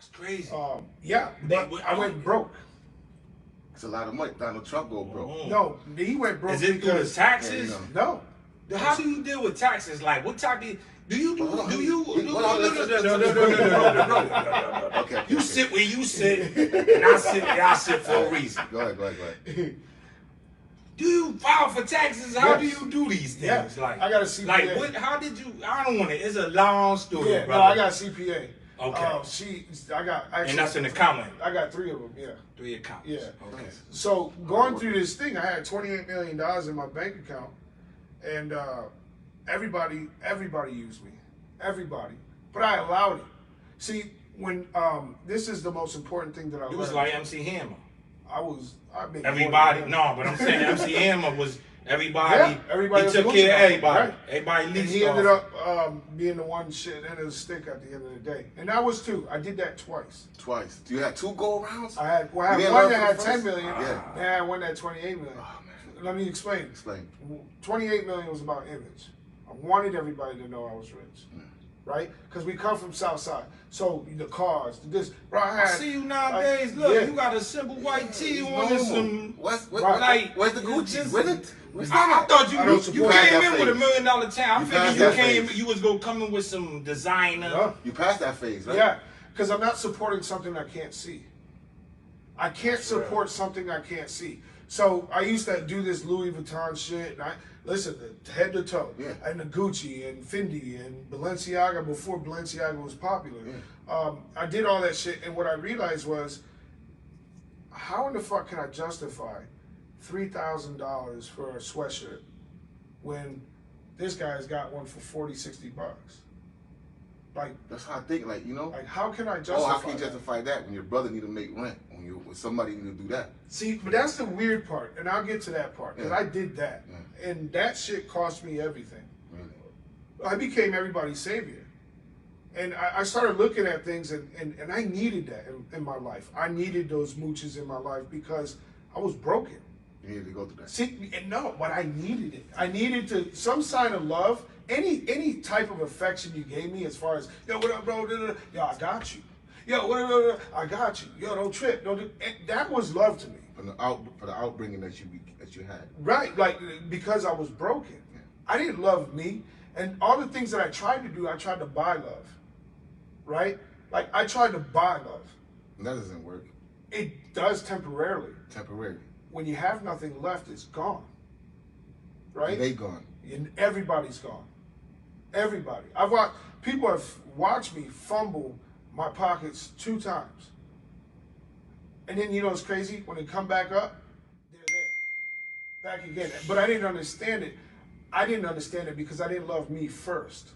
That's crazy. Yeah, but I went broke. It's a lot of money. Donald Trump go broke. No, he went broke. Is it through the taxes? Yeah, you know. No. How do you deal with taxes? Like, what type of do you do? Okay. You sit where you sit, and I sit where I sit for a reason. Go ahead. Do you file for taxes? How do you do these things? Yeah. Like, I got a CPA. Like, what? How did you? I don't want it. It's a long story, Yeah, brother. no, I got a CPA. Okay. Actually, And that's an accountant. I got 3 of them. Yeah. 3 accounts. Yeah. Okay. So going through this thing, I had $28 million in my bank account, and everybody used me, everybody. But I allowed it. See, when this is the most important thing that I learned. You was like MC Hammer. I made Everybody, no, but I'm saying MC Hammer was everybody. Yeah, everybody he took care of everybody. Right. Everybody And leased he ended off. up being the one shit end of the stick at the end of the day. And I was too. I did that twice. Twice. You had 2 go rounds? I had one that had 10 million. Yeah. And I had one that had 28 million. Oh, man. Let me explain. Explain. 28 million was about image. I wanted everybody to know I was rich. Right? Because we come from SouthSide. So the cars, this, bro, I see you nowadays. Look, you got a simple white tee on and some. Where's the Gucci? I thought you came in with $1 million town. I figured you was gonna come in with some designer. You passed that phase, right? Yeah, because I'm not supporting something I can't see. I can't support something I can't see. So I used to do this Louis Vuitton shit, and listen, head to toe, and the Gucci and Fendi and Balenciaga before Balenciaga was popular. I did all that shit, and what I realized was, how in the fuck can I justify $3,000 for a sweatshirt when this guy's got one for 40, 60 bucks? Like, that's how I think. Like, you know, like how can I justify? Oh, how can you justify that when your brother need to make rent? When somebody need to do that? See, but that's the weird part, and I'll get to that part because I did that, and that shit cost me everything. Really? I became everybody's savior, and I started looking at things, and I needed that in my life. I needed those mooches in my life because I was broken. You needed to go through that. See, no, but I needed it. I needed some sign of love. Any type of affection you gave me, as far as, yo, what up, bro? Yo, I got you. Yo, what? I got you. Yo, don't trip. That was love to me. For the outbringing that you had. Right, like because I was broken. I didn't love me, and all the things that I tried to do, I tried to buy love. Right, like I tried to buy love. And that doesn't work. It does temporarily. Temporarily. When you have nothing left, it's gone. Right. And they gone. And everybody's gone. Everybody. People have watched me fumble my pockets 2 times. And then, you know what's crazy? When they come back up, they're there. Back again. But I didn't understand it. I didn't understand it because I didn't love me first.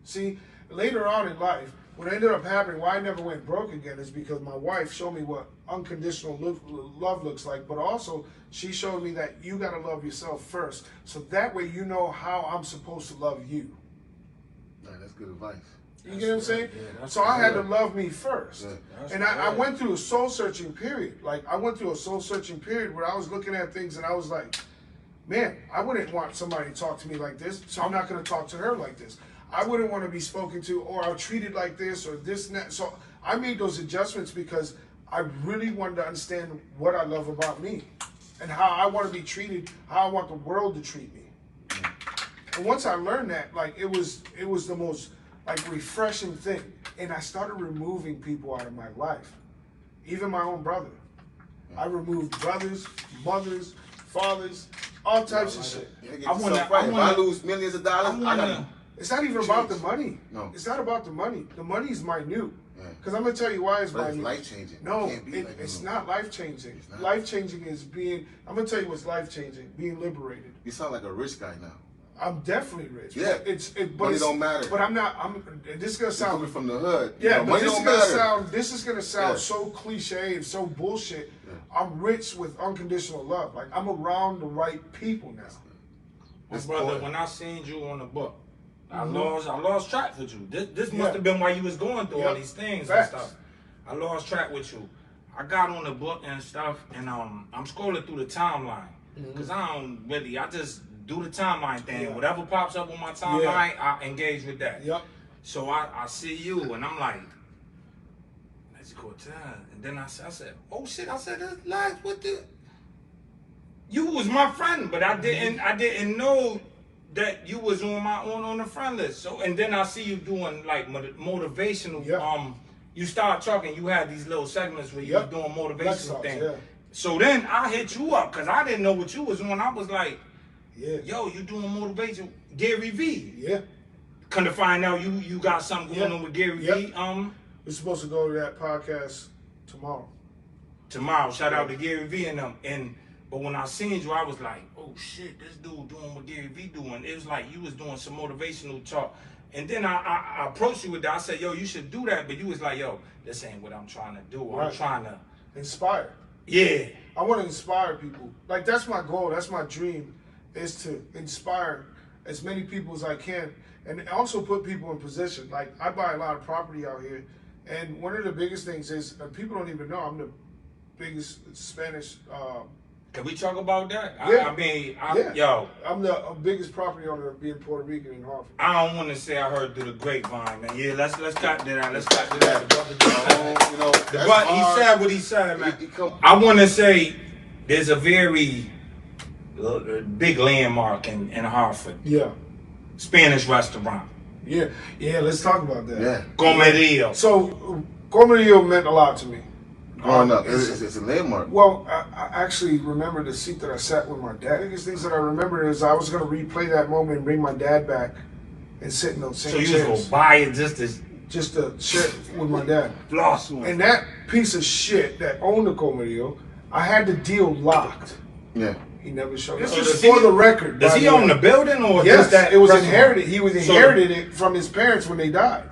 See, later on in life, what ended up happening, why I never went broke again, is because my wife showed me what unconditional love looks like, but also she showed me that you got to love yourself first. So that way you know how I'm supposed to love you. Man, that's good advice. You get what I'm saying? Yeah, so I had to love me first. Yeah. And I went through a soul-searching period. Like, I went through a soul-searching period where I was looking at things and I was like, man, I wouldn't want somebody to talk to me like this, so I'm not going to talk to her like this. I wouldn't want to be spoken to or treated like this or this and that. So I made those adjustments because I really wanted to understand what I love about me and how I want to be treated, how I want the world to treat me. And once I learned that, like, it was the most like refreshing thing. And I started removing people out of my life, even my own brother. I removed brothers, mothers, fathers, all types of shit. If I lose millions of dollars, it's not even about the money. No. It's not about the money. The money's minute. Because I'm going to tell you why it's minute. It's life-changing. No, it's not life-changing. Life-changing is being, I'm going to tell you what's life-changing, being liberated. You sound like a rich guy now. I'm definitely rich. Yeah. But money don't matter. But I'm not, this is going to sound. You're coming from the hood. Yeah, money don't matter. This is going to sound so cliche and so bullshit. I'm rich with unconditional love. Like, I'm around the right people now. My brother, when I seen you on the book, I lost track with you. This must have been why you was going through all these things and stuff. I lost track with you. I got on the book and stuff, and I'm scrolling through the timeline because I just do the timeline thing. Whatever pops up on my timeline, I engage with that. So I see you, and I'm like, Alex Cortez. And then I said, oh shit, I said, Alex, what the? You was my friend, but I didn't know that you was on the friend list. So, and then I see you doing like motivational, you start talking, you had these little segments where you was doing motivational things. Yeah. So then I hit you up, cause I didn't know what you was on. I was like, yo, you doing motivation, Gary V. Yeah. Come to find out you got something going on with Gary V. We're supposed to go to that podcast tomorrow. Tomorrow, shout out to Gary V and them. But when I seen you, I was like, oh shit, this dude doing what Gary V doing. It was like you was doing some motivational talk. And then I approached you with that. I said, yo, you should do that. But you was like, yo, this ain't what I'm trying to do. I'm trying to inspire. Yeah. I want to inspire people. Like, that's my goal. That's my dream, is to inspire as many people as I can. And also put people in position. Like, I buy a lot of property out here. And one of the biggest things is, people don't even know, I'm the biggest Spanish... Can we talk about that? Yeah. Yo. I'm the biggest property owner being Puerto Rican in Hartford. I don't want to say I heard through the grapevine, man. Yeah, let's cut that out. Let's cut that out. You know, but he said what he said, man. I want to say there's a very big landmark in Hartford. Yeah. Spanish restaurant. Yeah, let's talk about that. Yeah. Comerio. So, Comerio meant a lot to me. Growing up, it's a landmark. Well, I actually remember the seat that I sat with my dad. The biggest things that I remember is I was going to replay that moment and bring my dad back and sit in those same chairs. So you was going to buy it just to share with my dad. Floss. And that piece of shit that owned the Comerio, I had the deal locked. Yeah. He never showed up. This is for the record. Does he own the building or yes, just that? It was inherited. He inherited it from his parents when they died.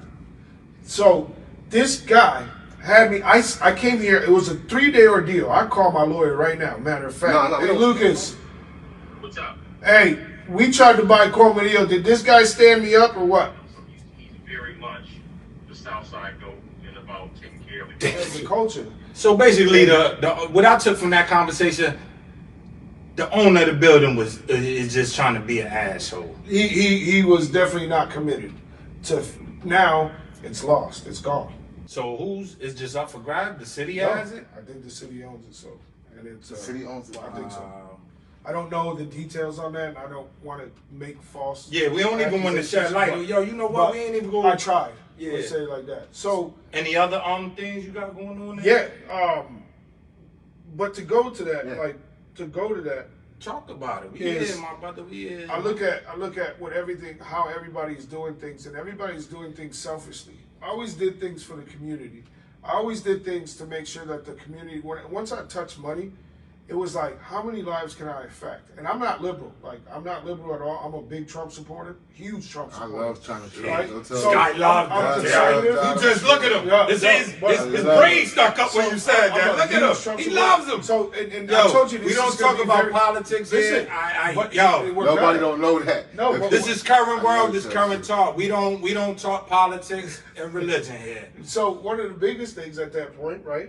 So this guy had me. I came here. It was a 3-day ordeal. I call my lawyer right now. Matter of fact, hey Lucas. What's up? Hey, we tried to buy Comerio. Did this guy stand me up or what? He's very much the SouthSide Goat and about taking care of the culture. So basically, what I took from that conversation, the owner of the building is just trying to be an asshole. He was definitely not committed. Now it's lost. It's gone. So it's just up for grabs? The city has it? I think the city owns it. And it's the city owns it. I think so. I don't know the details on that, and I don't want to make false. Yeah, we don't even want to shed light. Yo, you know what? We ain't even going. I tried. Yeah. Let's say it like that. So. Any other things you got going on there? Yeah. But to go to that, talk about it. We here, my brother. We here. I look at how everybody's doing things, and everybody's doing things selfishly. I always did things for the community. I always did things to make sure that the community. Once I touched money, it was like, how many lives can I affect? And I'm not liberal. Like, I'm not liberal at all. I'm a big Trump supporter, huge Trump supporter. I love China. Right? I love that. You just look at him. His brain stuck up when you said that. Look at him. He loves him. So, and I told you this. We don't talk about politics here. Nobody don't know that. No, this is current world. This current talk. We don't talk politics and religion here. So one of the biggest things at that point, right?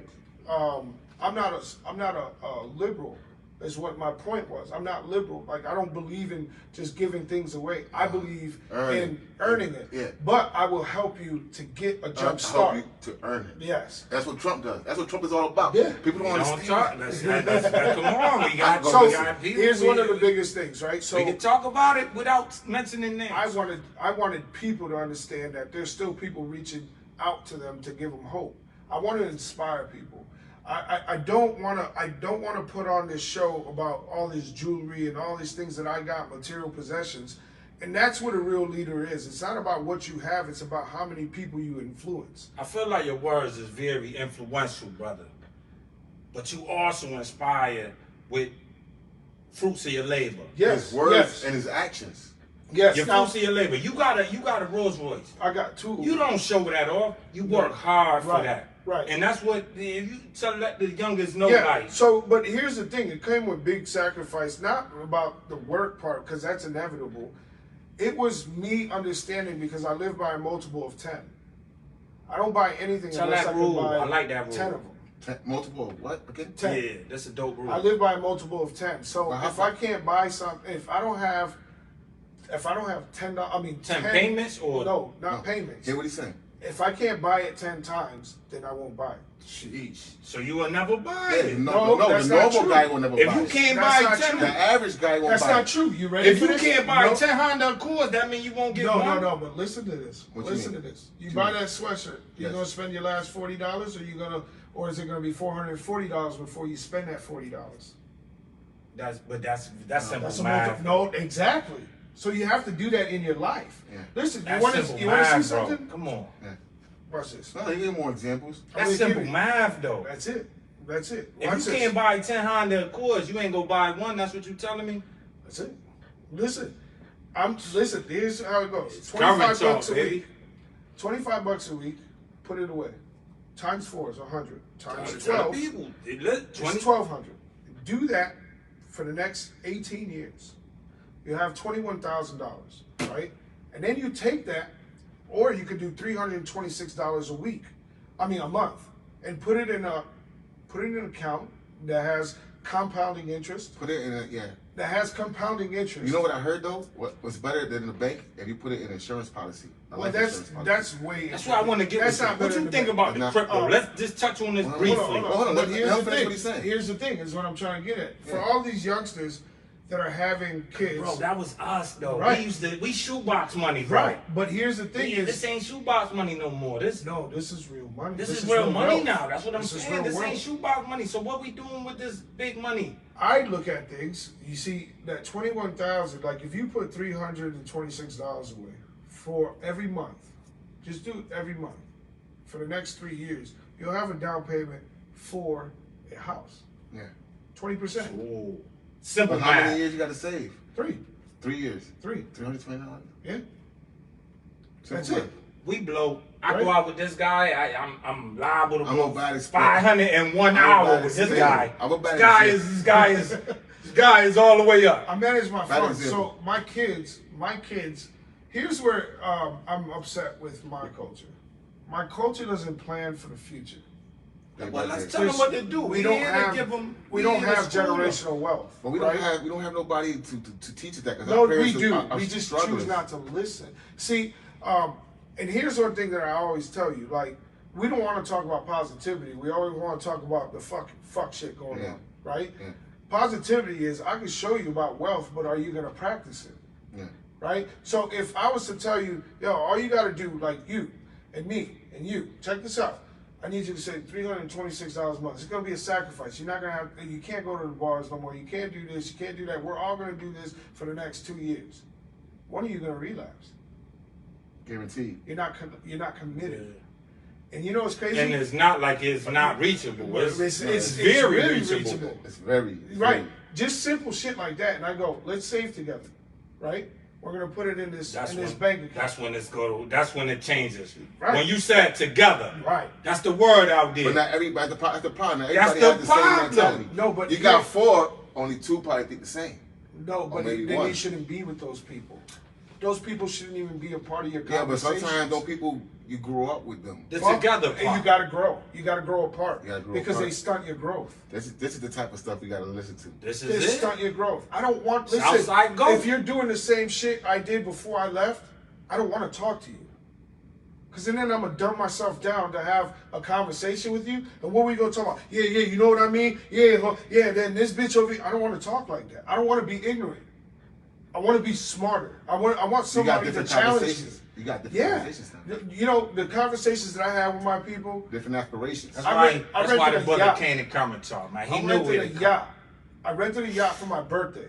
I'm not a liberal, is what my point was. I'm not liberal. Like, I don't believe in just giving things away. I believe in earning it. Yeah. But I will help you to get a jump start. Help you to earn it. Yes. That's what Trump does. That's what Trump is all about. Yeah. People don't understand. Come on, we got people. Here's one of the biggest things, right? So we can talk about it without mentioning names. I wanted people to understand that there's still people reaching out to them to give them hope. I want to inspire people. I don't want to put on this show about all this jewelry and all these things that I got, material possessions, and that's what a real leader is. It's not about what you have; it's about how many people you influence. I feel like your words is very influential, brother, but you also inspire with fruits of your labor. Yes, his words and his actions. Yes, your fruits of your labor. You got a Rolls Royce. I got 2. You don't show that off. You work hard for that. Right. And that's what, if you let the youngest know, like. So, but here's the thing. It came with big sacrifice, not about the work part, because that's inevitable. It was me understanding, because I live by a multiple of 10. I don't buy anything unless I can buy I like that rule. 10 of them. Multiple of what? Again? 10. Yeah, that's a dope rule. I live by a multiple of 10. So if I can't buy something, if I don't have $10, I mean 10 payments or no, not payments. Hear what he's saying? If I can't buy it 10 times, then I won't buy it. Sheesh. So you will never buy Yeah, it. no, that's the not normal true. guy will never If buy you it. can't That's buy not 10, true. The average guy won't That's buy not it. true. You ready if for you this? can't buy No. 10 Honda Accords, that means you won't get No, one. no, but listen to this. What you Listen mean? to this. You What buy you mean? that sweatshirt. You're Yes. gonna spend your last $40, or is it gonna be $440 before you spend that $40? That's simple That's a math. no, exactly. So you have to do that in your life. Yeah. Listen, That's you want simple to see math, bro. something? Come on. Watch this. No, you get more examples. That's mean, simple give me- math, though. That's it. That's it. If Watch you this. can't buy 10 Honda Accords, you ain't gonna buy one. That's what you telling me? That's it. Listen, listen. Here's how it goes. Current 25 talk, bucks a baby. week. $25 a week. Put it away. Times 4 is 100. Times Tell 12 people. is 20. 1,200. Do that for the next 18 years. You have $21,000, right? And then you take that, or you could do $326 a month, and put it in an account that has compounding interest. Put it in a, yeah. That has compounding interest. You know what I heard though? What's better than the bank? If you put it in an insurance policy. A Well, life that's insurance policy. that's way. That's what I want to get That's with you. not What better you than think the about the Not- crypto? Let's just touch on this Hold on, briefly. hold on. But Let here's him the finish thing. what he's saying. Here's the thing. Is what I'm trying to get at. For Yeah. all these youngsters that are having kids, Bro, that was us though. Right. We shoebox money, bro. right? But here's the thing: This ain't shoebox money no more. This this is real money. is real money wealth. now. That's what I'm This is saying. real This ain't wealth. shoebox money. So what we doing with this big money? I look at things. You see that 21,000. Like if you put $326 away for every month, just do it every month for the next 3 years. You'll have a down payment for a house. Yeah. 20%. Oh, simple But how many math. years you got to save? 3. 3 years. 3. $329. Yeah. Simple That's math. it. We blow. I Right. go out with this guy. I'm liable to I'm blow gonna buy this 501 I'm gonna buy hour with this this guy. I'm gonna buy This guy is all the way up. I manage my That funds. is it. So my kids, here's where I'm upset with my culture. My culture doesn't plan for the future. Well, let's tell them what to do. We don't here to have give them. we don't here to have school them. generational wealth. But we right? don't have nobody to teach us that. 'Cause No, our we parents do. are We just strugglers. choose not to listen. See, and here's one thing that I always tell you: like, we don't want to talk about positivity. We always want to talk about the fuck shit going Yeah. on, right? Yeah. Positivity is I can show you about wealth, but are you going to practice it? Yeah. Right? So if I was to tell you, yo, all you got to do, like you and me and you, check this out. I need you to say $326 a month. It's going to be a sacrifice. You're not going to have, you can't go to the bars no more. You can't do this. You can't do that. We're all going to do this for the next 2 years. When are you going to relapse? Guaranteed. You're not committed. And you know what's crazy? And it's not like it's not reachable. It's very really reachable. It's very Right. very- Just simple shit like that. And I go, let's save together. Right? We're going to put it in this bank account. That's when it's go. That's when it changes. Right. When you said together. Right. That's the word out there. But not everybody. That's the problem. Not That's everybody the has the same problem. mentality. No, but you got 4. Only 2 probably think the same. No, but maybe then one. you shouldn't be with those people. Those people shouldn't even be a part of your Yeah, but conversation. sometimes don't people you grow up with them. The together part. And you gotta grow. You gotta grow apart. You gotta grow because apart. they stunt your growth. This is the type of stuff we gotta listen to. This They is it. stunt your growth. I don't want. Listen, SouthSide Goat. if you're doing the same shit I did before I left, I don't want to talk to you. Because then I'm gonna dumb myself down to have a conversation with you. And what we gonna talk about? Yeah, you know what I mean? Yeah. Then this bitch over here. I don't want to talk like that. I don't want to be ignorant. I want to be smarter. I want You got somebody to different challenge me. conversations. You got different Yeah, conversations now. you know the conversations that I have with my people. Different aspirations. That's I why. rent- I That's why rented the a brother yacht. came to come and talk, man. He I knew rented where a to come. yacht. I rented a yacht for my birthday,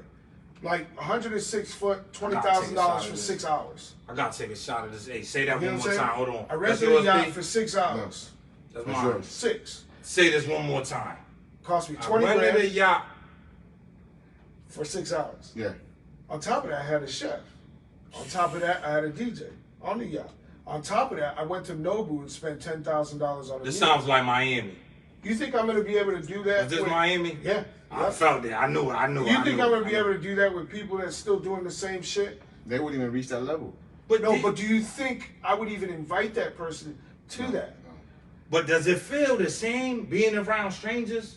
like 106 foot, $20,000 for 6 hours. I gotta take a shot of this. Hey, say that You know one what more I'm time. saying? Hold on. I That's rented yours, a yacht B? for 6 hours. That's That's mine. yours. 6 Say this one more time. cost me I 20 rented a grand yacht. for 6 hours. Yeah. On top of that, I had a chef. On top of that, I had a DJ on the yacht. On top of that, I went to Nobu and spent $10,000 on a This meal. sounds like Miami. You think I'm gonna be able to do that? Is this with- Miami? Yeah. I felt it. I knew it. I knew it. You I think knew I'm it. gonna be able to do that with people that's still doing the same shit? They wouldn't even reach that level. But No, did- but do you think I would even invite that person to that? No. But does it feel the same being around strangers?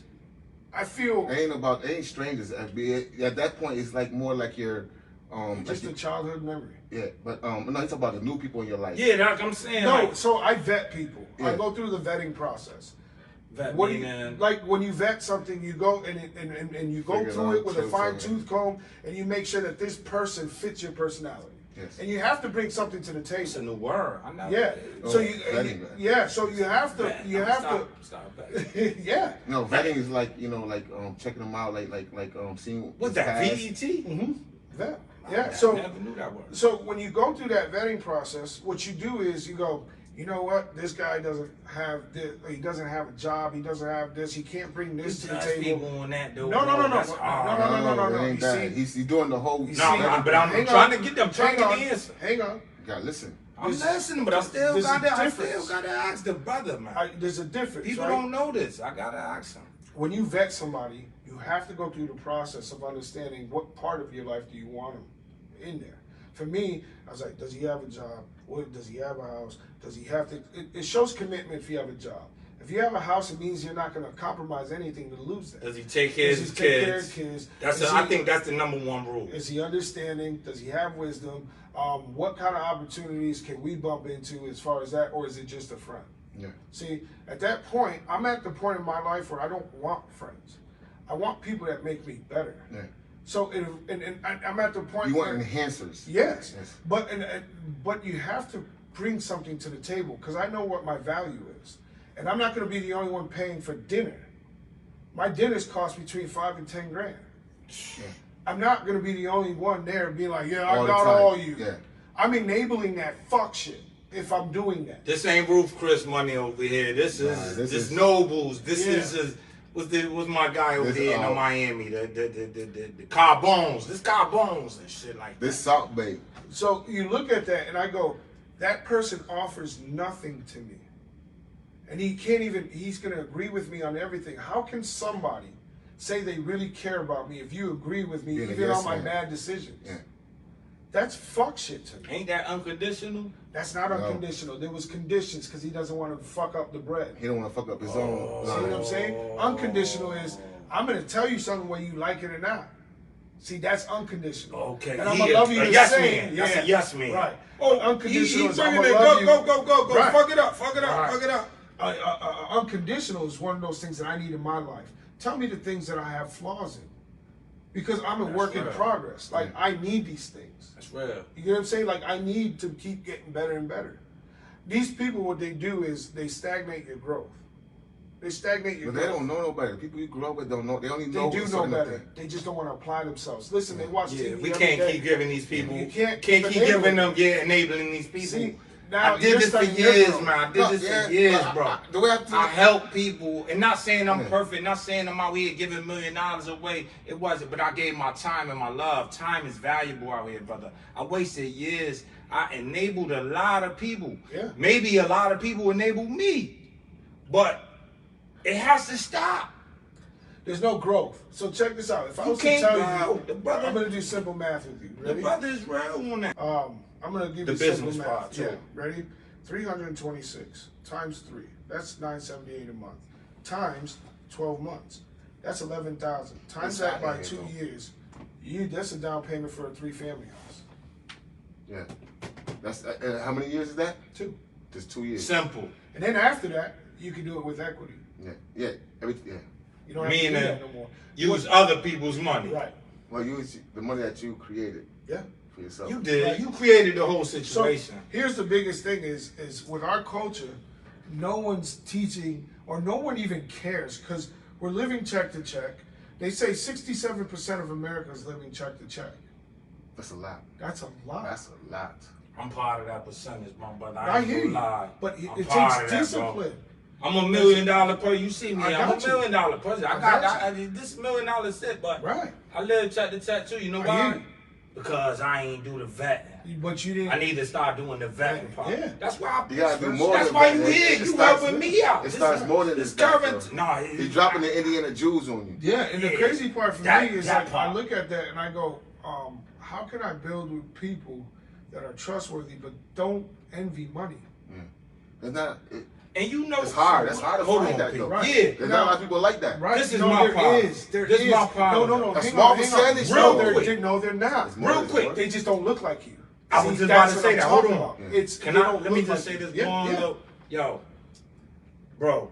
I feel It ain't strangers. At that point, it's like more like you're Just a childhood memory. Yeah, but no, you talk about the new people in your life. Yeah, like I'm saying. No, like, so I vet people. Yeah. I go through the vetting process. vet What do you, meaning- like when you vet something, you go and you go Figure it through out, it with a choose fine something. tooth comb, and you make sure that this person fits your personality. Yes. And you have to bring something to the It's a table. new word. I know. Yeah. Oh, So vetting, man. yeah. So you have to. Vet. You I'ma have stop to. vetting. Yeah. No, vetting is like checking them out, seeing What's his that? past. VET? Mm-hmm. Vet. I Yeah. So never knew that word. So when you go through that vetting process, what you do is you go, you know what, this guy doesn't have this, he doesn't have a job, he doesn't have this, he can't bring this to the Judge table. people on that, though. No. That's hard. No. It ain't You that. see- He's doing the whole. you No, see- but I'm hang trying on. to get them. Trying to Hang get the on. answer. Hang on. You gotta listen. I'm There's- listening, but I still there's a gotta difference. ask the brother, man. There's a difference. People right? don't know this. I gotta ask them. When you vet somebody, you have to go through the process of understanding what part of your life do you want them in there. For me, I was like, does he have a job? What, does he have a house? Does he have to? It shows commitment if you have a job. If you have a house, it means you're not going to compromise anything to lose that. Does he take care of Does his he take care of kids? kids? That's Is I he- think that's the number one rule. Is he understanding? Does he have wisdom? What kind of opportunities can we bump into as far as that, or is it just a friend? Yeah. See, at that point, I'm at the point in my life where I don't want friends. I want people that make me better. Yeah. So, I'm at the point You want where, enhancers. yes, Yes. but you have to bring something to the table because I know what my value is, and I'm not going to be the only one paying for dinner. My dinners cost between $5 and $10 grand. Yeah. I'm not going to be the only one there being like, yeah, All I the got time. all you. Yeah. I'm enabling that fuck shit if I'm doing that. This ain't Roof Chris money over here. This is Nah, this this is- Nobles. This Yeah. is was my guy over This, there in Miami. The Carbones. This Carbones and shit like This that. Salt Bay. So you look at that and I go, that person offers nothing to me. And he can't even, he's going to agree with me on everything. How can somebody say they really care about me if you agree with me Being a even yes on my man. bad decisions? Yeah. That's fuck shit to me. Ain't that unconditional? That's not No. unconditional. There was conditions because he doesn't want to fuck up the bread. He don't want to fuck up his own. See what I'm saying? Unconditional is, I'm going to tell you something whether you like it or not. See, that's unconditional. Okay, And I'm he going to love you a the yes same. man. That's a yes man. Right. Oh, Unconditional he is I'm bringing gonna it. love you. Go. Right. Fuck it up. Right. Fuck it up. Unconditional is one of those things that I need in my life. Tell me the things that I have flaws in. Because I'm a That's work in right. progress. Like, I need these things. That's real. You get what I'm saying? Like, I need to keep getting better and better. These people, what they do is they stagnate your growth. They stagnate your But they growth. don't know no better. People you grew up with don't know. They only They know do know certain better. things. They just don't want to apply themselves. Listen, they watch Yeah, TV we every can't day. keep giving these people. You can't keep enabling giving them. them. Yeah, enabling these people. See, now I did you're this for studying your years, growth. man. I did No, this yeah, for years, but bro. the way I help people, and not saying I'm Yeah. perfect, not saying I'm out here giving $1 million away. It wasn't, but I gave my time and my love. Time is valuable out here, brother. I wasted years. I enabled a lot of people. Yeah. Maybe a lot of people enabled me, but it has to stop. There's no growth. So check this out. If I You was to can't tell grow. you, The brother- I'm going to do simple math with you. The Ready? brother is real on that. I'm going to give The you simple business math. part, too. Yeah, ready? 326 times 3. That's 978 a month. Times 12 months. That's 11,000. Times It's that not by in 2 here, years. That's a down payment for a 3-family house. Yeah. That's how many years is that? 2. Just 2 years. Simple. And then after that, you can do it with equity. Yeah. Yeah. Yeah. You don't have to do Meaning, that no more. use other people's money. Right. Well, use the money that you created Yeah. for yourself. You did. Right. You created the whole So situation. here's the biggest thing is with our culture, no one's teaching or no one even cares because we're living check to check. They say 67% of America is living check to check. That's a lot. That's a lot. That's a lot. I'm part of that percentage, my brother. I ain't hear gonna you, lie. but I'm it part takes of that, bro. discipline. I'm $1 million person. You see me? I I'm got $1 you. million person. I I got got this $1 million shit, but Right. I live check to check too. You know I why? hear you. Because I ain't do the vetting. But you didn't. I need to start doing the vetting part. Yeah. That's why. You gotta do more. That's than why that. you It- here. it You starts- helping me out. It starts more than this this. current. No, He's dropping the Indiana Jews on you. Yeah, and the Yeah. crazy part for That- me is that like part. I look at that and I go, how can I build with people that are trustworthy but don't envy money? It's not. And you know, It's hard. That's hard to find that, though. Right. Yeah. There's not a lot of people like that. Right. This is no, my there problem. is. There This is. my problem. No. A Hang small on, hang on. percentage, No, though. no, they're not. It's more Real than quick, one. They just don't look like you. I was See, just about that's to what say I'm that. Hold talking on. about. It's, Can they I? don't Let me look just like say you. this Yeah, one yeah. little, yo, bro.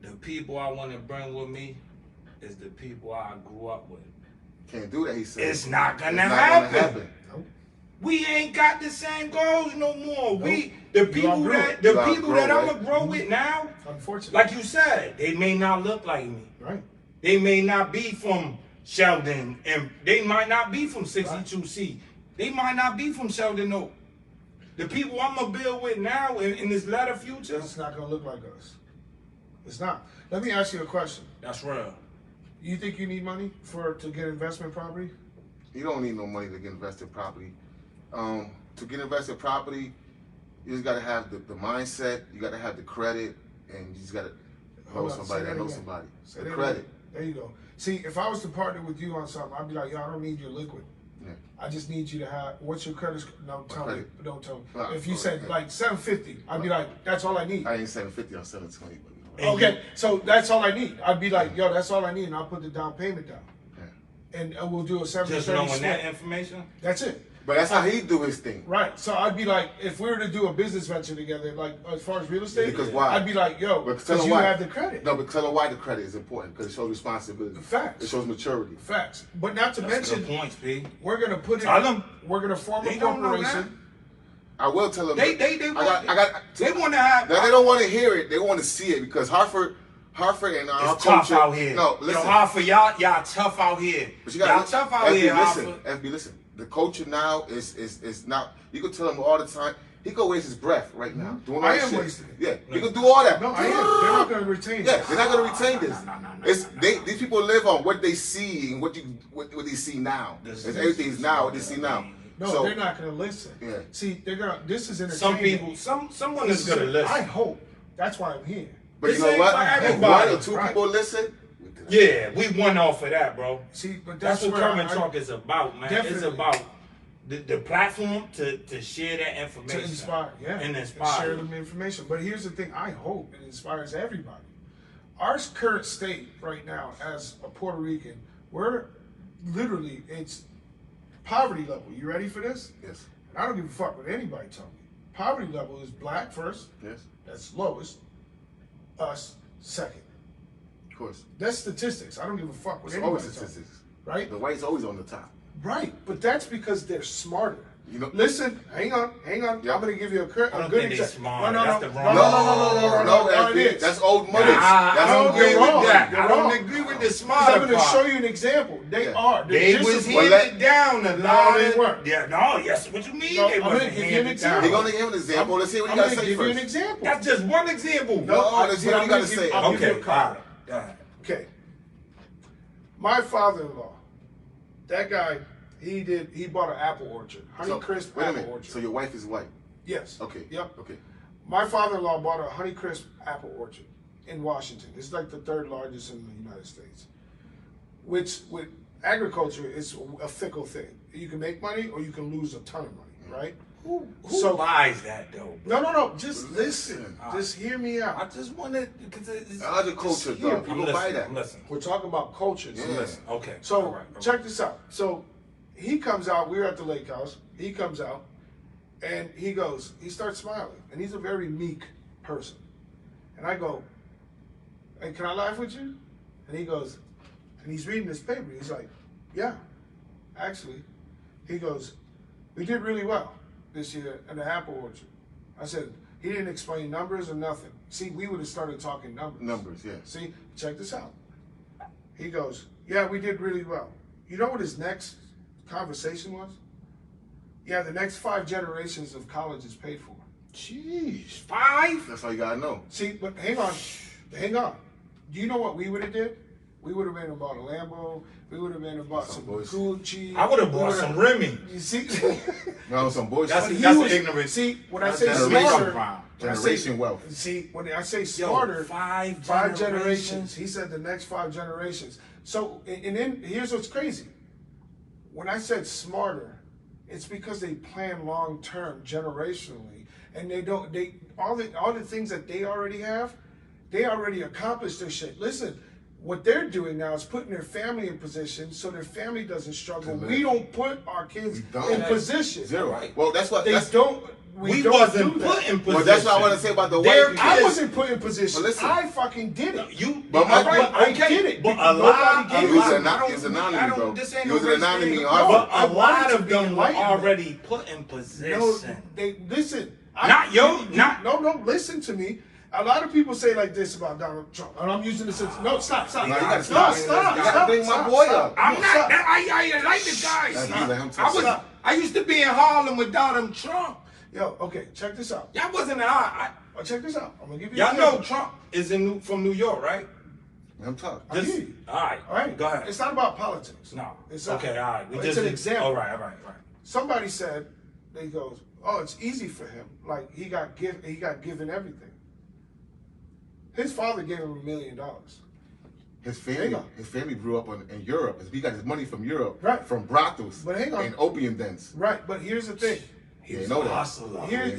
The people I want to bring with me is the people I grew up with. Can't do that, he said. It's not gonna It's not happen. gonna happen. We ain't got the same goals no more. Nope. We the people outgrew that it. the You people outgrow that it. I'm gonna grow with now, Unfortunately. like you said, they may not look like me. Right. They may not be from Sheldon, and they might not be from 62C. They might not be from Sheldon Oak. The people I'm gonna build with now in this latter future, It's not going to look like us. It's not. Let me ask you a question. that's real. You think you need money to get investment property? You don't need no money to get invested property. To get invested property, you just gotta have the mindset, you gotta have the credit, and you just gotta know Hold on, somebody say that that knows again. somebody. Say The that credit. again. There you go. See, if I was to partner with you on something, I'd be like, yo, I don't need your liquid. Yeah. I just need you to have, what's your credit score? No, tell me. credit. Don't tell me. Well, If you okay. said like 750, I'd be like, that's all I need. I ain't 750, I'm 720, but you know. And Okay, so that's all I need. I'd be like, yo, that's all I need, and I'll put the down payment down. Yeah. And we'll do a 70-30 Just knowing split. that information. That's it. But that's how he do his thing. Right. So I'd be like, if we were to do a business venture together, like as far as real estate, Because why? I'd be like, yo, But tell because him you why. have the credit. No, but tell him why the credit is important, because it shows responsibility. Facts. It shows maturity. Facts. But not to That's mention, good points, P. we're gonna put it. Tell them. We're gonna form a They don't know corporation. I will tell him. They I got. they want to have. They don't want to hear it. They want to see it because Hartford and our It's tough culture. out here. No, listen. Yo, Hartford, y'all tough out here. But you Y'all gotta tough out FB, here, listen, Hartford. FB, listen. The culture now is not. You can tell him all the time. He could waste his breath right now doing all I that am shit. wasting it. Yeah, he could do all that. No, I am. They're not gonna retain Yeah, this. they're not gonna retain this. These people live on what they see and what they see now. This It's is- everything's now what they see now. No, So, they're not gonna listen. Yeah. See, they're gonna. This is entertainment. Some people, someone This is gonna listen. I hope. That's why I'm here. But This you know ain't what? for If everybody. one or two Right. people listen. Yeah, we won off of that, bro. See, but That's what where Come and I- Talk is about, man. It's Definitely. about the platform to share that information. to inspire, yeah, And share inspire. them information. But here's the thing: I hope it inspires everybody. Our current state right now, as a Puerto Rican, we're literally it's poverty level. You ready for this? Yes. And I don't give a fuck what anybody tell me. Poverty level is black first. Yes. That's lowest. Us second. Of course. That's statistics. I don't give a fuck what It's anybody always tell me. statistics. Right? The white's always on the top. Right, but that's because they're smarter. You know. Listen, hang on. Yeah. I'm gonna give you a good don't think they example. smart. No, That's no, the no, wrong- no, it is. That's old money. I That's don't old agree you're with wrong. that. You're I don't wrong. agree with the Because smarter I'm gonna part. show you an example. They Yeah. are. They're They just was as handed let- it down a No, lot. they weren't. Yeah, no, yes. What you mean? No, They I'm gonna wasn't give you an handed example. He's down. gonna give an example. Let's see what I'm you gotta gonna say give you an first. example. That's just one example. No, let's see see what you gotta say. I'll give you a Okay, couple. all right. Okay. My father-in-law, that guy, he bought an apple orchard, Honeycrisp wait a apple minute. orchard. So your wife is white. Yes. Okay. Yep. Okay. My father-in-law bought a Honeycrisp apple orchard in Washington. It's like the third largest in the United States. Which, with agriculture, is a fickle thing. You can make money or you can lose a ton of money, right? Who So- buys that though? No. Just listen. All Just hear me I out. just wanted because it's Agriculture, here. though. I'm People buy that. I'm listening. We're talking about cultures. Yeah. Listen. Okay. So All right. check this out. So he comes out. We're at the lake house. He comes out, and he goes. He starts smiling, and he's a very meek person. And I go, "Hey, can I laugh with you?" And he goes, and he's reading this paper. He's like, "Yeah, actually." He goes, "We did really well this year in the apple orchard." I said, he didn't explain numbers or nothing. See, we would have started talking numbers. Numbers, yeah. See, check this out. He goes, "Yeah, we did really well." You know what his next conversation was? Yeah, the next 5 generations of college is paid for. Jeez, 5? That's all you gotta know. See, but hang on. Do you know what we would have did? We would have been about a Lambo. We would have been about some boys. Gucci. I would have bought We some would've- Remy. You see? No, some bullshit. That's But he that's was- ignorant. See, when I say That's smarter, generation. when I say- Generation wealth. See, when I say Yo, smarter, 5 5 generations. generations. He said the next 5 generations. So, and then here's what's crazy. When I said smarter, it's because they plan long term, generationally, and all the things that they already have, they already accomplished their shit. Listen, what they're doing now is putting their family in position so their family doesn't struggle. We don't put our kids in position. Zero. Right. Well, that's what we wasn't put in position. Well, that's what I want to say about the white people. I wasn't put in position. Listen, I fucking did it. I did it. But a lot of it was an anonymous, bro. It was an anonymous. But a lot of them were already put in position. No, listen. No, listen to me. A lot of people say like this about Donald Trump, and I'm using this as stop. No, you gotta stop. Bring my boy up. I'm not. I like the guy. I used to be in Harlem with Donald Trump. Yo, okay, check this out. Y'all wasn't check this out. I'm gonna give you. Y'all know Trump is from New York, right? I'm talking. All right. Go ahead. It's not about politics. No. It's okay. All right. It's an example. All right. Somebody said, he goes, "Oh, it's easy for him. Like he got given everything." His father gave him $1 million. His family grew up in Europe. He got his money from Europe, right? From brothels and opium dens. Right, but here's the thing. He's a hustler. Here's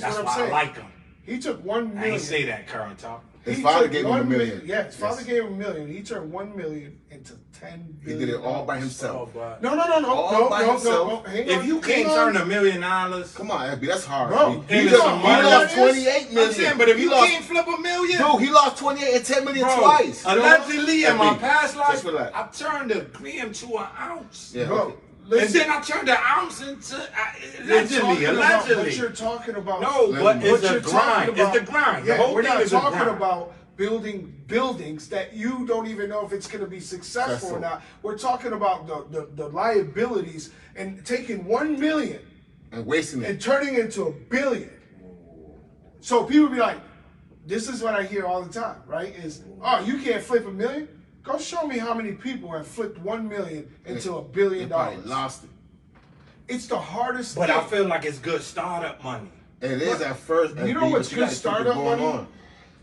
That's what I'm why saying. I like him. He took $1 million. I ain't say that, Current Talk. His father gave him $1 million. Yeah, his father gave him $1 million. He turned $1 million into $10 billion. He did it all by himself. No. If you can't turn $1 million, come on, Abby, that's hard. Bro, he lost 28 million. I'm saying, but if you can't flip $1 million, dude, he lost 28 and 10 million twice. Allegedly, in my past life, I turned a gram to an ounce. Yeah, bro. And then I turned an ounce into allegedly. What you're talking about? No, but it's a grind. It's the grind. Yeah, the whole we're thing not is talking about building buildings that you don't even know if it's going to be successful or not. We're talking about the liabilities and taking $1 million and wasting it and turning it into $1 billion. So people be like, this is what I hear all the time, right? Is, oh, you can't flip $1 million? Go show me how many people have flipped $1 million into $1 billion. Lost it. It's the hardest thing. But I feel like it's good startup money. It is at first. You know what's good startup money?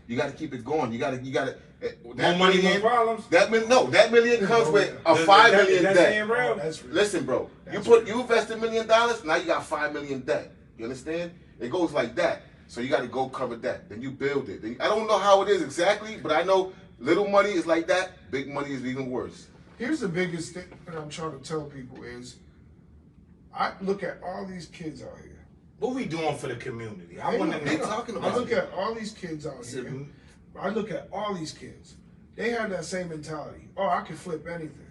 You got to keep it going. You got to. More money, more problems. That million comes with a $5 million debt. Listen, bro. You invest $1 million. Now you got $5 million debt. You understand? It goes like that. So you got to go cover that. Then you build it. I don't know how it is exactly, but I know little money is like that. Big money is even worse. Here's the biggest thing that I'm trying to tell people is, I look at all these kids out here. What we doing for the community? I look at all these kids out here. I look at all these kids. They have that same mentality. Oh, I can flip anything.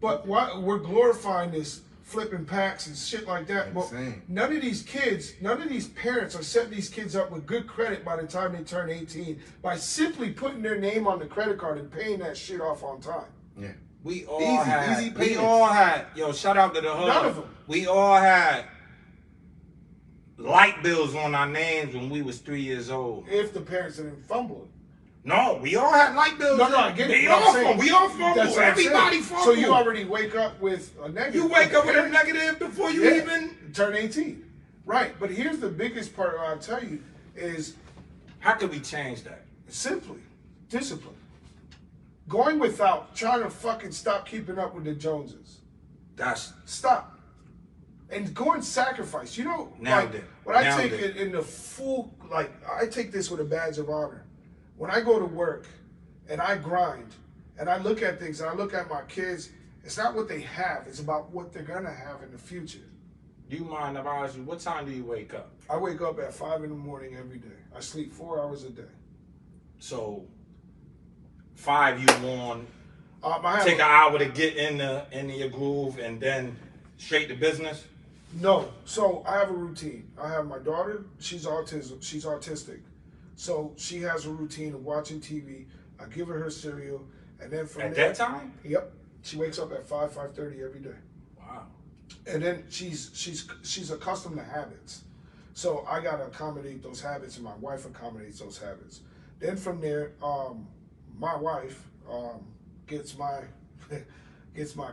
But we're glorifying this flipping packs and shit like that. But none of these parents are setting these kids up with good credit by the time they turn 18 by simply putting their name on the credit card and paying that shit off on time. Yeah. We all had, yo, shout out to the hood. None of them. We all had light bills on our names when we was 3 years old. If the parents didn't fumble it. No, we all had light bills. No, I get it. We all fumble. Everybody fumble. So you already wake up with a negative. You wake up with a negative before you even turn 18. Right. But here's the biggest part I'll tell you is, how can we change that? Simply discipline. Going without, trying to fucking stop keeping up with the Joneses. Stop. And go and sacrifice. You know, I take it in the full, I take this with a badge of honor. When I go to work and I grind and I look at things and I look at my kids, it's not what they have, it's about what they're gonna have in the future. Do you mind if I ask you, what time do you wake up? I wake up at 5 in the morning every day. I sleep 4 hours a day. So 5 you on, take an hour to get in your groove and then straight to business? No. So I have a routine. I have my daughter, she's autistic. So she has a routine of watching TV. I give her cereal, and then from there, that time? Yep. She wakes up at 5:30 every day. Wow. And then she's accustomed to habits. So I gotta accommodate those habits, and my wife accommodates those habits. Then from there, my wife gets my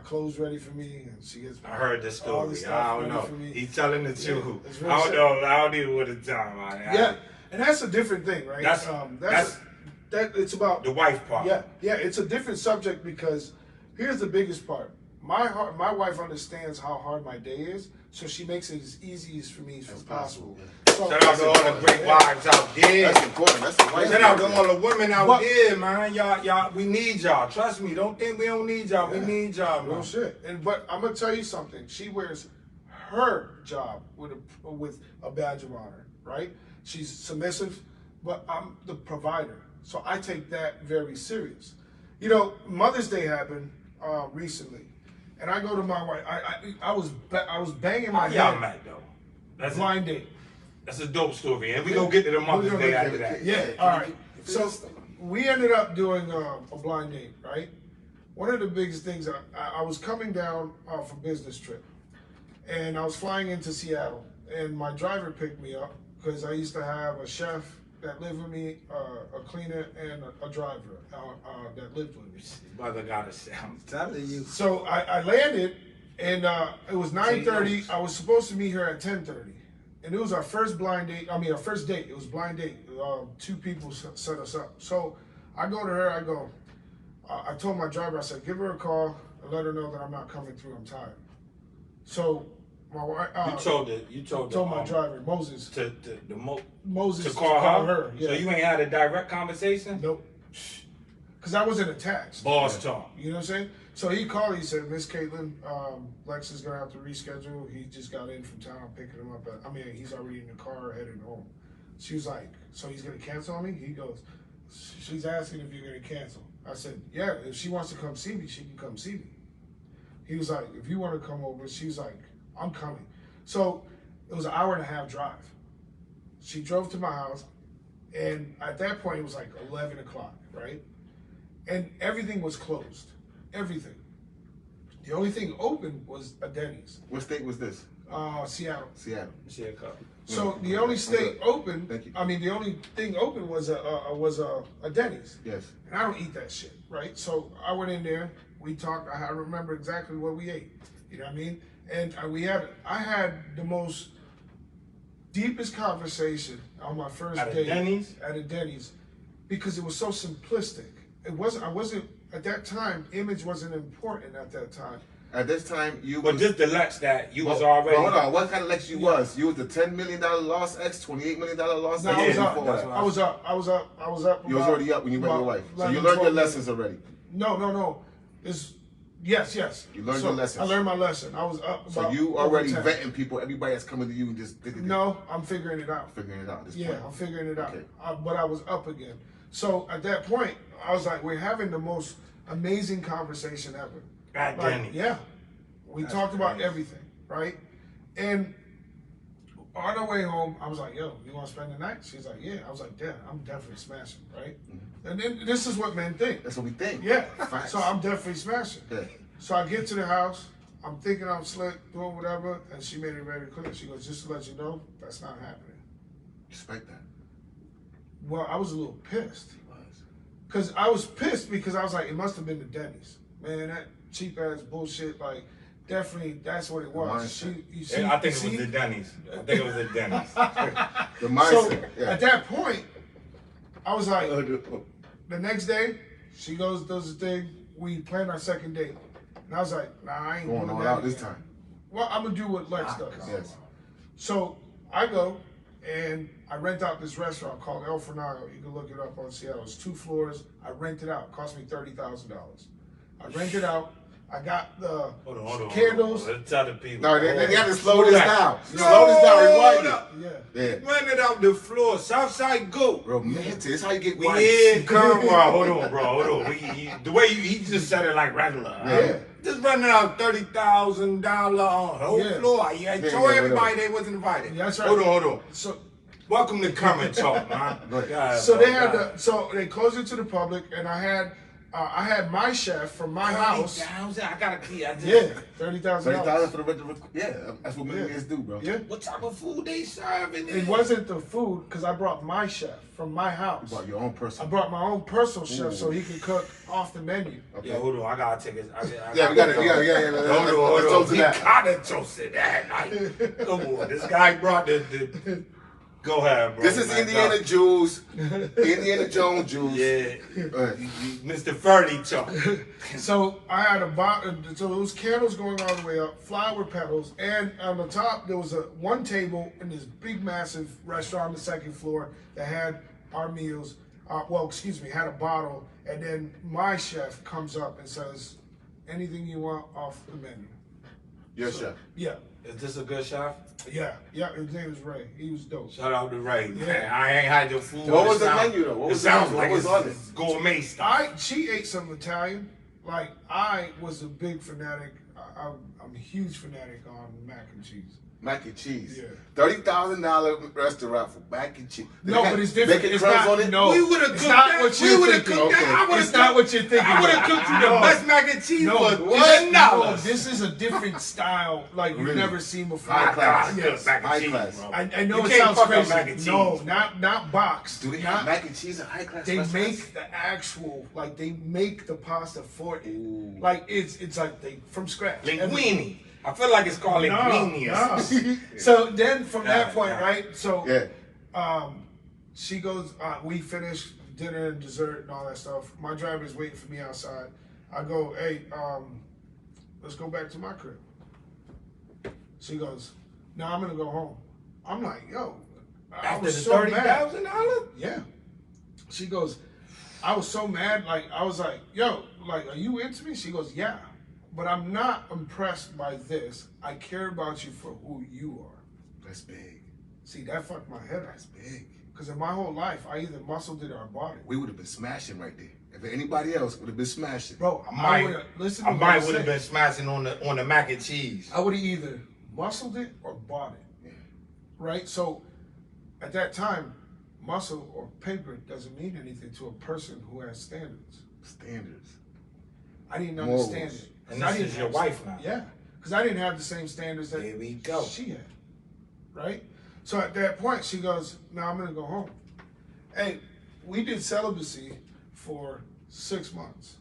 clothes ready for me, and she gets. I heard this story. All the stuff I don't know. For me. He's telling the truth. Yeah, I don't know. I don't even want to tell him. Yeah. And that's a different thing, right? It's about the wife part. Yeah, it's a different subject because here's the biggest part. My wife understands how hard my day is, So she makes it as easy as for me as possible. So, shout out to all the great wives out there. That's important. That's the right. Shout out to all the women out there, man. Y'all, we need y'all. Trust me. Don't think we don't need y'all. We need y'all, man. No shit. But I'm gonna tell you something. She wears her job with a badge of honor, right? She's submissive, but I'm the provider, so I take that very serious. You know, Mother's Day happened recently, and I go to my wife. I was banging my head. Y'all met though. That's blind date. That's a dope story, and we gonna get to the Mother's Day after that. Yeah. All right. So we ended up doing a blind date, right? One of the biggest things, I was coming down off a business trip, and I was flying into Seattle, and my driver picked me up because I used to have a chef that lived with me, a cleaner, and a driver that lived with me. Brother got a I'm telling you. So I landed, and it was 9:30. I was supposed to meet her at 10:30. And it was our first blind date. I mean, our first date. It was blind date. Two people set us up. So I go to her. I told my driver, I said, give her a call and let her know that I'm not coming through. I'm tired. So my wife. You told my driver, Moses. Moses to call her. Yeah. So you ain't had a direct conversation? Nope. Because I wasn't attached. Boss talk. You know what I'm saying? So he called. He said, Miss Caitlin, Lex is gonna have to reschedule. He just got in from town. I'm picking him up. He's already in the car heading home. She was like, so he's gonna cancel on me? He goes, she's asking if you're gonna cancel. I said, yeah. If she wants to come see me, she can come see me. He was like, if you want to come over, she's like, I'm coming. So it was an 1.5-hour drive. She drove to my house, and at that point it was like 11 o'clock, right? And everything was closed. Everything. The only thing open was a Denny's. What state was this? Seattle. Seattle. So the only state open. The only thing open was a Denny's. Yes. And I don't eat that shit, right? So I went in there. We talked. I remember exactly what we ate. You know what I mean? And I had the most deepest conversation on my first date at a Denny's, because it was so simplistic. I wasn't at that time. Image wasn't important at that time. At this time, But just the Lex that you was already. Hold on, what kind of Lex you was? You was the $10 million loss X, $28 million loss No, X? I was up. You was already up when you met your wife. So you learned your lessons already. No. Yes. You learned your lessons. I learned my lesson. I was up. So you already vetting people, everybody that's coming to you and just. No, I'm figuring it out. Figuring it out. At this point. I'm figuring it out. Okay. But I was up again. So at that point, I was like, we're having the most amazing conversation ever. At Denny's. Yeah. We talked about everything, right? And on our way home, I was like, yo, you want to spend the night? She's like, yeah. I was like, damn, I'm definitely smashing, right? Mm-hmm. And then this is what men think. That's what we think. Yeah. Facts. So I'm definitely smashing. Yeah. So I get to the house. I'm thinking I'm slick, doing whatever. And she made it very clear. She goes, just to let you know, that's not happening. Respect that. Well, I was a little pissed. Because I was pissed because I was like, it must have been the Denny's. Man, that cheap ass bullshit, like, definitely, that's what it was. I think it was the Denny's. The mindset. So at that point, I was like, the next day, she goes, does the thing. We planned our second date. And I was like, nah, I ain't going doing all that out again. this time. Well, I'm going to do what Lex does. Yes. So I go and I rent out this restaurant called El Fornado. You can look it up on Seattle. It's 2 floors. I rent it out. It cost me $30,000. I rent it out. I got the candles. Let's tell the people. No, they have to slow this down. Slow this down, rewind it. Yeah. Rented out the floor. SouthSide Goat. Romantic. That's how you get wild. Yeah, come on. Hold on, bro. The way he just said it like regular. Yeah. Just running out $30,000 on whole floor. I told everybody they wasn't invited. Yeah, that's right. Hold on. So, welcome to Come and Talk, man. So they closed it to the public, and I had my chef from my house. I gotta clear. $30,000. $30,000 for the rent. Yeah, that's what millionaires do, bro. Yeah. What type of food they serving? It wasn't the food, because I brought my chef from my house. You brought your own personal. I brought my own personal chef so he could cook off the menu. Okay. Yeah, hold on. I gotta take it. Yeah, we got it. Yeah. Hold on. He gotta toast it that night. Come on. This guy brought the Go ahead, bro. This is Indiana Jews. Indiana Jones Jews. Yeah. Mr. Ferdy talk. So I had a bottle. So there was candles going all the way up, flower petals, and on the top there was one table in this big, massive restaurant on the second floor that had our meals. Had a bottle, and then my chef comes up and says, "Anything you want off the menu." Your chef. Yeah. Is this a good chef? Yeah. His name was Ray. He was dope. Shout out to Ray. Yeah. Man, I ain't had your food. What was the menu though? What was it sounds the like menu? What was on it? it's gourmet stuff. She ate some Italian. Like, I was a big fanatic. I'm a huge fanatic on mac and cheese. Mac and cheese. Yeah. $30,000 restaurant for mac and cheese. No, but it's different. Bacon It's crumbs not, on it? no. We would have cooked It's not that. what We you're would have thinking. cooked that. Okay. It's not what you're thinking. I would have cooked you the No. best mac and cheese No, for what? No, $10. this is a different style like you've Really? never seen before. High class. Yes. Mac and High cheese, class. bro. I know You it can't sounds fuck up crazy. mac and cheese. No, not boxed. Do they not, have mac and cheese at high class They restaurants? make the actual, like they make the pasta for it. Ooh. Like it's like they from scratch. Linguine. I feel like it's called linguine. No. So then from that Yeah, point, yeah. right? So Yeah. she goes, we finish dinner and dessert and all that stuff. My driver's waiting for me outside. I go, hey, let's go back to my crib. She goes, no, I'm gonna go home. I'm like, yo, I After was the so mad. $30,000? Yeah. She goes, I was so mad. Like, I was like, yo, like, are you into me? She goes, yeah. But I'm not impressed by this. I care about you for who you are. That's big. See, that fucked my head up. That's big. Because in my whole life, I either muscled it or bought it. We would have been smashing right there. If anybody else would have been smashing. Bro, I I might would have been smashing on the mac and cheese. I would have either muscled it or bought it. Yeah. Right? So at that time, muscle or paper doesn't mean anything to a person who has standards. Standards. I didn't Morals. understand it. And I this didn't is your have- wife now. Yeah. Because I didn't have the same standards that Here we go. she had. Right? So at that point, she goes, no, I'm going to go home. Hey, we did celibacy for 6 months.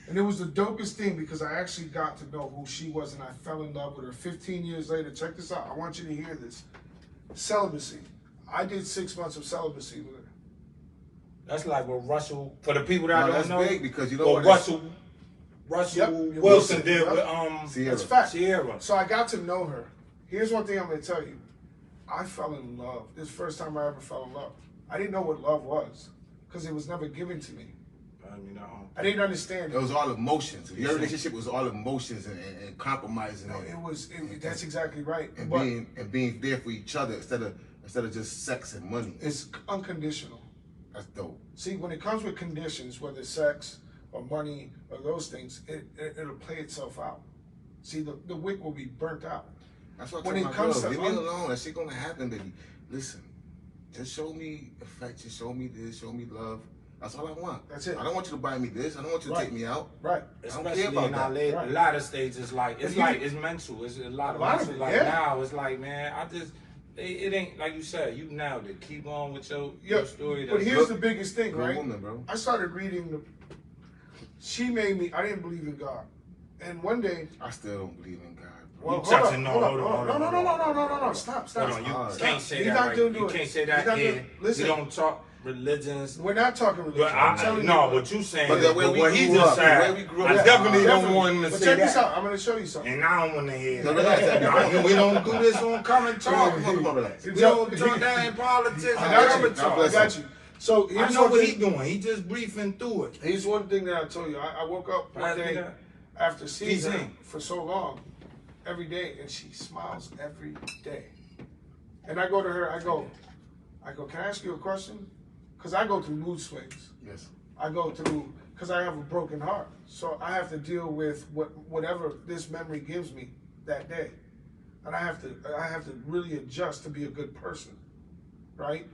And it was the dopest thing because I actually got to know who she was and I fell in love with her 15 years later. Check this out. I want you to hear this. Celibacy. I did 6 months of celibacy with her. That's like what Russell, for the people that No, don't that's know, big because you know what what? Russell Yep. Wilson did Yep. with Sierra. That's fact. Sierra. So I got to know her. Here's one thing I'm going to tell you. I fell in love. This is the first time I ever fell in love. I didn't know what love was because it was never given to me. I didn't understand It was all emotions. Your relationship was all emotions and compromising. No, that's exactly right. And But being there for each other instead of just sex and money. it's unconditional. That's dope. See, when it comes with conditions, whether it's sex or money or those things, it'll play itself out. See, the wick will be burnt out. That's what When I it told my comes girl, to leave me alone. That shit gonna happen, baby. Listen, just show me affection, show me this, show me love. That's all I want. That's it. I don't want you to buy me this. I don't want you to take me out. Right. I don't Especially care about in our that. a lot of states, it's mental. It's a lot of mental. it, Like yeah. now, it's like, man, it ain't like you said. You nailed it. Keep on with your story. But here's the biggest thing, Good right? woman, bro. I started reading she made me, I didn't believe in God. And one day, I still don't believe in God, bro. well, Hold on. No, stop. Hold on, you can't say He's that. not Right. doing You it. can't say He's that not here. doing- listen. We don't talk religions. We're not talking religion. But I'm telling you. what you saying. But the way but we what he grew just up, the said, way we grew I up. definitely don't Definitely. want him to But say check that. this out. I'm going to show you something. And I don't want to hear No, that. relax, We don't do this on Common Talk. Come on, relax. We don't talk that in politics. I got Common you. Talk. I got you. So I here's know one what thing. he's doing. He just briefing through it. Here's one thing that I told you. I woke up one day after seeing her Easy. for so long, every day, and she smiles every day. And I go to her, I go, can I ask you a question? Because I go through mood swings. Yes. I go through, because I have a broken heart. So I have to deal with whatever this memory gives me that day. And I have to really adjust to be a good person, right?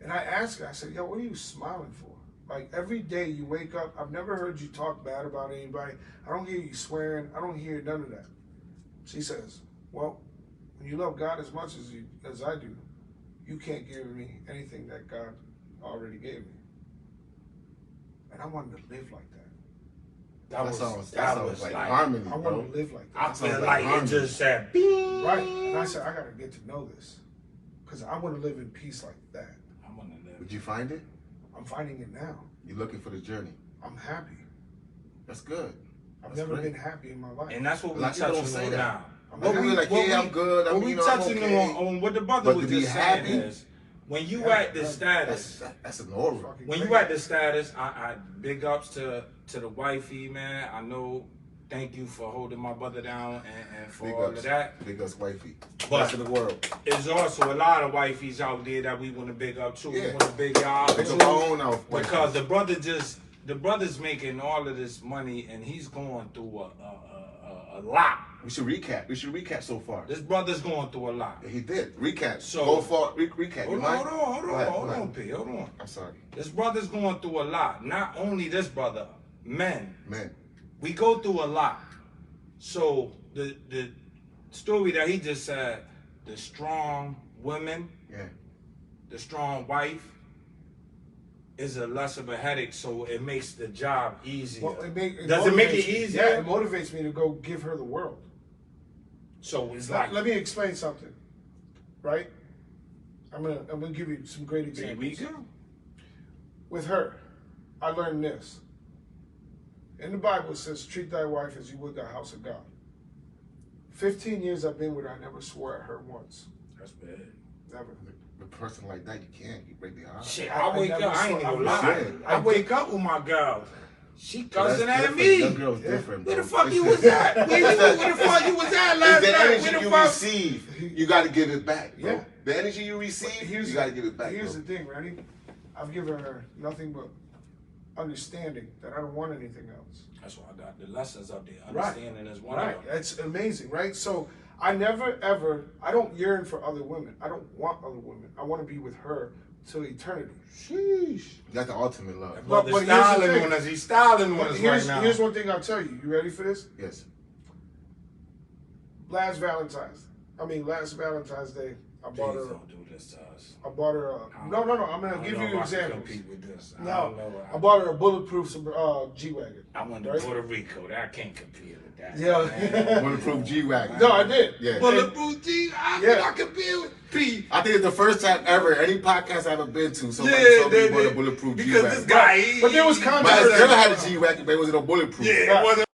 And I asked her, I said, yo, what are you smiling for? Like every day you wake up, I've never heard you talk bad about anybody. I don't hear you swearing. I don't hear none of that. She says, well, when you love God as much as I do, you can't give me anything that God already gave me. And I wanted to live like that. That sounds like harmony, I bro. wanted to live like that. I feel sounds like like it just said, beep. Right. And I said, I got to get to know this. Because I want to live in peace like that. I want to live. Would you find it? I'm finding it now. You're looking for the journey. I'm happy. That's good. I've never been happy in my life. And that's what we A lot of people touching don't say on that. now. But we like, yeah, I'm good. I What mean, we you know, I'm touching okay. on what the brother But was to be just saying happy, is, when you at the status, that's an aura. when you at the status, I big ups to the wifey, man. I know, thank you for holding my brother down and for Big all ups. of that. Big ups, wifey. But Best in the world. there's also a lot of wifeys out there that we want to big up too. We Yeah. want to big y'all Big too. up our own out. Because the brother's making all of this money and he's going through a lot. We should recap so far. This brother's going through a lot. He did. Recap. So- Go for recap. Hold on, P. Hold on. I'm sorry. This brother's going through a lot. Not only this brother, men. We go through a lot. So the story that he just said, the strong women, the strong wife, is a less of a headache, so it makes the job easier. Well, Does it make it easier? Yeah, it motivates me to go give her the world. So it's like, let me explain something, right? I'm gonna give you some great here examples. we go. With her, I learned this. In the Bible, it says, "Treat thy wife as you would the house of God." 15 years I've been with her, I never swore at her once. That's bad. Never. A person like that, you can't. You break their heart. Shit, I wake up, I ain't never gonna lie. said. I wake up with my girl. She That's cussing at different. me. That girl's different, Where the bro. fuck you was at? Where the fuck you was at last It's the night? energy Where the you fuck? receive. You got to give it back, bro. Yeah. The energy you receive, you got to give it back, Here's bro. the thing, ready? I've given her nothing but understanding that I don't want anything else. That's why I got the lessons up there. Right. Understanding is one Right. of them. That's amazing, right? So I never ever, I don't yearn for other women. I don't want other women. I want to be with her till eternity. Sheesh. That's the ultimate love. But But here's the styling thing. on us. He's styling on But us right now. here's one thing I'll tell you. You ready for this? Yes. Last Valentine's Day, I Please bought her. don't do this to us. I bought her. No. I'm gonna give you examples. Compete with this. I No, don't know. I bought her a bulletproof G-Wagon. I went to right? Puerto Rico. I can't compete with that. Yeah. Bulletproof G-Wagon. No, I did. Yeah. Bulletproof G. I compete with P. I think it's the first time ever, any podcast I've ever been to, somebody Yeah, told me they he bought a did. bulletproof Because G-Wagon. this guy, But there was But his controversy. girl had a G-Wagon, but it wasn't a bulletproof. Yeah, it wasn't